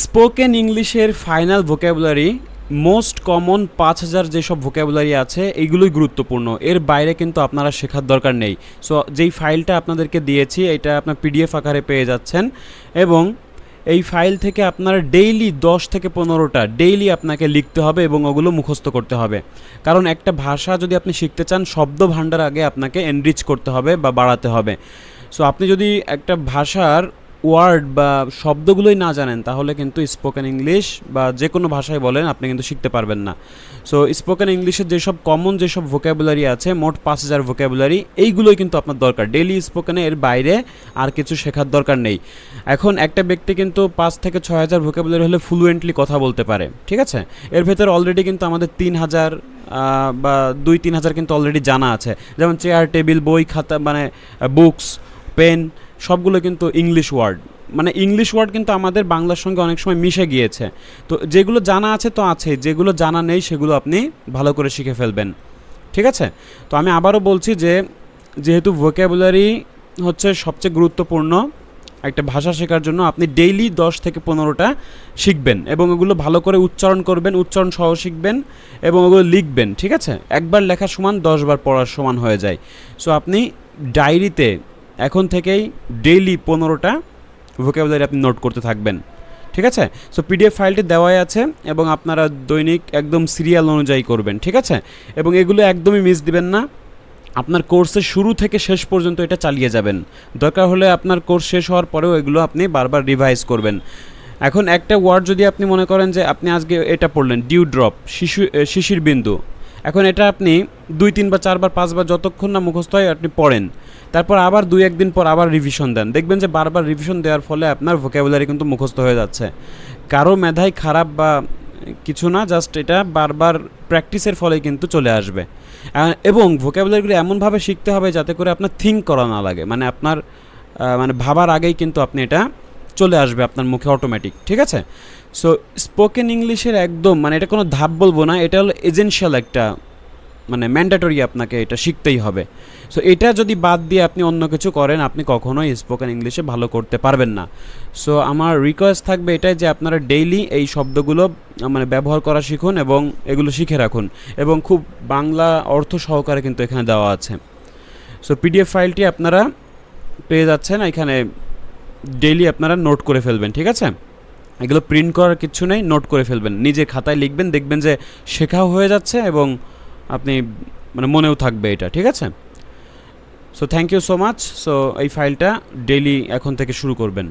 Spoken ইংলিশের final vocabulary most common ৫,০০০ যেসব vocabulary আছে এইগুলোই গুরুত্বপূর্ণ। এর বাইরে কিন্তু আপনারা শেখার দরকার নেই। সো যেই ফাইলটা আপনাদেরকে দিয়েছি এটা আপনার পিডিএফ আকারে পেয়ে যাচ্ছেন এবং এই ফাইল থেকে আপনারা ডেইলি ১০ থেকে ১৫টা ডেইলি আপনাকে লিখতে হবে এবং ওগুলো মুখস্থ করতে হবে। কারণ একটা ভাষা যদি আপনি শিখতে চান শব্দ ভাণ্ডার আগে আপনাকে এনরিচ করতে হবে বা বাড়াতে হবে। সো আপনি যদি একটা ভাষার ওয়ার্ড বা শব্দগুলোই না জানেন তাহলে কিন্তু স্পোকেন ইংলিশ বা যে কোনো ভাষায় বলেন আপনি কিন্তু শিখতে পারবেন না। সো স্পোকেন ইংলিশের যেসব কমন যেসব ভোক্যাবুলারি আছে মোট ৫,০০০ ভোক্যাবুলারি এইগুলোই কিন্তু আপনার দরকার। ডেইলি স্পোকেনে এর বাইরে আর কিছু শেখার দরকার নেই। এখন একটা ব্যক্তি কিন্তু ৫ থেকে ৬,০০০ ভোক্যাবুলারি হলে ফ্লুয়েন্টলি কথা বলতে পারে, ঠিক আছে? এর ভেতরে অলরেডি কিন্তু আমাদের ৩,০০০ বা ২-৩,০০০ কিন্তু অলরেডি জানা আছে। যেমন চেয়ার, টেবিল, বই, খাতা, মানে বুকস, পেন, সবগুলো কিন্তু ইংলিশ ওয়ার্ড। মানে ইংলিশ ওয়ার্ড কিন্তু আমাদের বাংলার সঙ্গে অনেক সময় মিশে গিয়েছে। তো যেগুলো জানা আছে তো আছে, যেগুলো জানা নেই সেগুলো আপনি ভালো করে শিখে ফেলবেন, ঠিক আছে? তো আমি আবারও বলছি যে যেহেতু ভোক্যাবুলারি হচ্ছে সবচেয়ে গুরুত্বপূর্ণ একটা ভাষা শেখার জন্য, আপনি ডেইলি ১০ থেকে ১৫টা শিখবেন এবং ওগুলো ভালো করে উচ্চারণ করবেন, উচ্চারণ সহ শিখবেন এবং ওগুলো লিখবেন, ঠিক আছে? একবার লেখা সমান ১০ বার পড়ার সমান হয়ে যায়। সো আপনি ডায়েরিতে এখন থেকেই ডেইলি ১৫টা ভোক্যাবুলারি আপনি নোট করতে থাকবেন, ঠিক আছে? সো পিডিএফ ফাইলটি দেওয়াই আছে এবং আপনারা দৈনিক একদম সিরিয়াল অনুযায়ী করবেন, ঠিক আছে? এবং এগুলো একদমই মিস দিবেন না। আপনার কোর্সের শুরু থেকে শেষ পর্যন্ত এটা চালিয়ে যাবেন। দরকার হলে আপনার কোর্স শেষ হওয়ার পরেও এগুলো আপনি বারবার রিভাইজ করবেন। এখন একটা ওয়ার্ড যদি আপনি মনে করেন যে আপনি আজকে এটা পড়লেন, ডিউ ড্রপ, শিশির বিন্দু। এখন এটা আপনি ২-৩ বা ৪ বার ৫ বার যতক্ষণ না মুখস্থ হয় আপনি পড়েন, তারপর আবার ২-১ দিন পর আবার রিভিশন দেন, দেখবেন যে বারবার রিভিশন দেওয়ার ফলে আপনার ভোক্যাবুলারি কিন্তু মুখস্থ হয়ে যাচ্ছে। কারো মেধাই খারাপ বা কিছু না, জাস্ট এটা বারবার প্র্যাকটিসের ফলে কিন্তু চলে আসবে। এবং ভোক্যাবুলারিগুলো এমনভাবে শিখতে হবে যাতে করে আপনার থিঙ্ক করা না লাগে, মানে আপনার মানে ভাবার আগেই কিন্তু আপনি এটা চলে আসবে আপনার মুখে অটোমেটিক, ঠিক আছে? সো স্পোকেন ইংলিশের একদম মানে এটা কোনো ধাপ বলবো না, এটা হলো এজেন্সিয়াল একটা, মানে ম্যান্ডেটরি, আপনাকে এটা শিখতেই হবে। সো এটা যদি বাদ দিয়ে আপনি অন্য কিছু করেন আপনি কখনোই স্পোকেন ইংলিশে ভালো করতে পারবেন না। সো আমার রিকোয়েস্ট থাকবে এটাই যে আপনারা ডেইলি এই শব্দগুলো মানে ব্যবহার করা শিখুন এবং এগুলো শিখে রাখুন এবং খুব বাংলা অর্থ সহকারে কিন্তু এখানে দেওয়া আছে। সো পিডিএফ ফাইলটি আপনারা পেয়ে যাচ্ছেন, এখানে ডেইলি আপনারা নোট করে ফেলবেন, ঠিক আছে? এগুলো প্রিন্ট করার কিছু নেই, নোট করে ফেলবেন, নিজে খাতায় লিখবেন, দেখবেন যে শেখাও হয়ে যাচ্ছে এবং আপনি মানে মনেও থাকবে এটা, ঠিক আছে? So thank you so much. So এই ফাইলটা ডেইলি এখন থেকে শুরু করবেন।